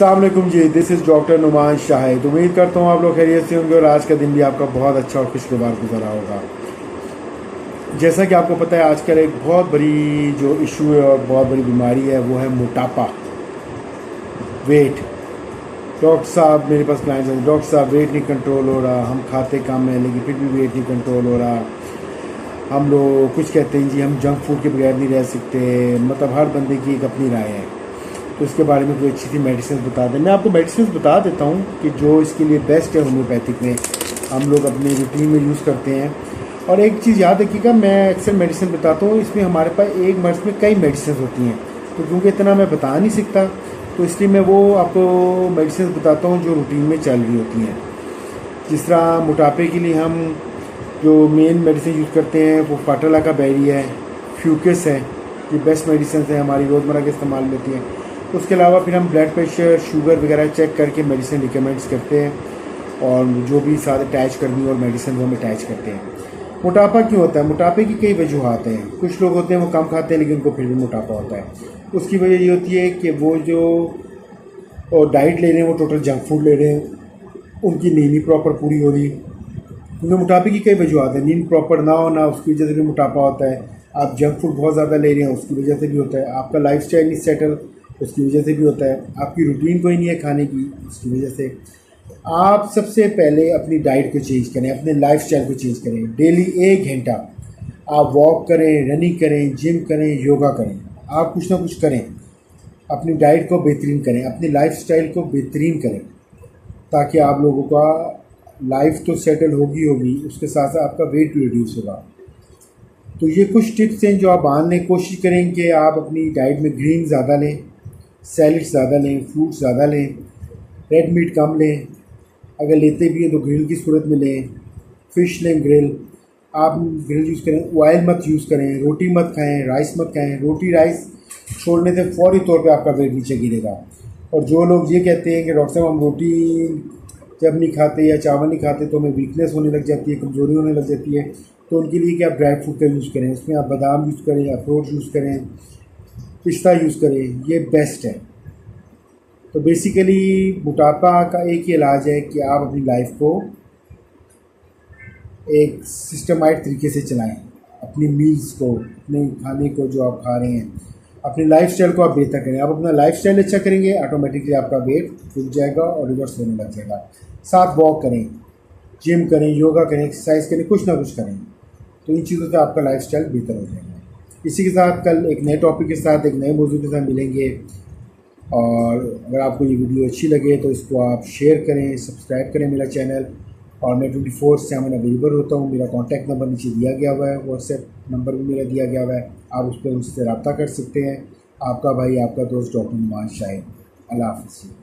अस्सलाम वालेकुम जी, this is doctor Numan Shahid. उम्मीद करता हूँ आप लोग खैरियत से होंगे और आज का दिन भी आपका बहुत अच्छा और खुशगवार गुजरा होगा। जैसा कि आपको पता है, आजकल एक बहुत बड़ी जो इशू है और बहुत बड़ी बीमारी है वो है मोटापा, वेट। डॉक्टर साहब, मेरे पास क्लाइंट्स हैं, डॉक्टर साहब वेट नहीं कंट्रोल हो रहा, हम खाते कम है लेकिन फिर भी वेट नहीं कंट्रोल हो रहा। हम लोग कुछ कहते हैं जी हम जंक फूड के बगैर नहीं रह सकते। मतलब हर बंदे की एक अपनी राय है, तो इसके बारे में कोई अच्छी सी मेडिसिन बता दें। मैं आपको मेडिसिन बता देता हूँ कि जो इसके लिए बेस्ट है। होम्योपैथिक में हम लोग अपने रूटीन में यूज़ करते हैं। और एक चीज़ याद रखिएगा, मैं अक्सर मेडिसिन बताता हूँ, इसमें हमारे पास एक मर्ज़ में कई मेडिसिन होती हैं, तो क्योंकि इतना मैं बता नहीं सकता तो इसलिए मैं वो आपको मेडिसिन बताता हूँ जो रूटीन में चल रही होती हैं। जिस तरह मोटापे के लिए हम जो मेन मेडिसिन यूज़ करते हैं वो फाटला का बेरी है, फ्यूकस है, ये बेस्ट मेडिसिन है, हमारी रोज़मर्रा के इस्तेमाल में होती हैं। उसके अलावा फिर हम ब्लड प्रेशर, शुगर वगैरह चेक करके मेडिसिन रिकमेंड्स करते हैं और जो भी साथ अटैच करनी और मेडिसिन वो हम अटैच करते हैं। मोटापा क्यों होता है? मोटापे की कई वजूहत हैं। कुछ लोग होते हैं वो कम खाते हैं लेकिन उनको फिर भी मोटापा होता है। उसकी वजह ये होती है कि वो जो डाइट ले रहे हैं वो टोटल जंक फूड ले रहे हैं, उनकी नींद नहीं प्रॉपर पूरी हो रही। क्योंकि मोटापे की कई वजूहत हैं, नींद प्रॉपर ना होना उसकी वजह से भी मोटापा होता है। आप जंक फूड बहुत ज़्यादा ले रहे हैं उसकी वजह से भी होता है। आपका लाइफ स्टाइल नहीं सेटल उसकी वजह से भी होता है। आपकी रूटीन कोई नहीं है खाने की उसकी वजह से। आप सबसे पहले अपनी डाइट को चेंज करें, अपने लाइफ स्टाइल को चेंज करें। डेली 1 घंटा आप वॉक करें, रनिंग करें, जिम करें, योगा करें। आप कुछ ना कुछ करें, अपनी डाइट को बेहतरीन करें, अपनी लाइफ स्टाइल को बेहतरीन करें, ताकि आप लोगों का लाइफ तो सेटल होगी, उसके साथ साथ आपका वेट भी रिड्यूस होगा। तो ये कुछ टिप्स हैं जो आप मानने की कोशिश करें कि आप अपनी डाइट में ग्रीन ज़्यादा लें, सैलड ज़्यादा लें, फ्रूट ज़्यादा लें, रेड मीट कम लें, अगर लेते भी हैं तो ग्रिल की सूरत में लें, फ़िश लें ग्रिल। आप ग्रिल यूज़ करें, ऑयल मत यूज़ करें, रोटी मत खाएं, राइस मत खाएं। रोटी राइस छोड़ने से फौरी तौर पे आपका वेट नीचे गिरेगा। और जो लोग ये कहते हैं कि डॉक्टर साहब हम रोटी जब नहीं खाते या चावल नहीं खाते तो हमें वीकनेस होने लग जाती है, कमज़ोरी होने लग जाती है, तो उनके लिए कि आप ड्राई फ्रूट का यूज़ करें, उसमें आप बादाम यूज़ करें, अखरोट यूज़ करें, पिस्ता यूज़ करें, ये बेस्ट है। तो बेसिकली मोटापा का एक ही इलाज है कि आप अपनी लाइफ को एक सिस्टमाइज तरीके से चलाएं। अपनी मील्स को, अपने खाने को जो आप खा रहे हैं, अपनी लाइफ स्टाइल को आप बेहतर करें। आप अपना लाइफ स्टाइल अच्छा करेंगे, ऑटोमेटिकली आपका वेट रुक जाएगा और रिवर्स होने लग जाएगा। साथ वॉक करें, जिम करें, योगा करें, एक्सरसाइज करें, कुछ ना कुछ करें, तो इन चीज़ों से आपका लाइफ स्टाइल बेहतर हो जाएगा। इसी के साथ कल एक नए टॉपिक के साथ, एक नए मौजूद के साथ मिलेंगे। और अगर आपको ये वीडियो अच्छी लगे तो इसको आप शेयर करें, सब्सक्राइब करें मेरा चैनल। और मैं 24/7 अवेलेबल होता हूँ। मेरा कॉन्टैक्ट नंबर नीचे दिया गया हुआ है, व्हाट्सएप नंबर भी मेरा दिया गया हुआ है, आप उस पर मुझसे रब्ता कर सकते हैं। आपका भाई, आपका दोस्त डॉक्टर नुमान शाहिद। अल्लाह हाफ़िज़।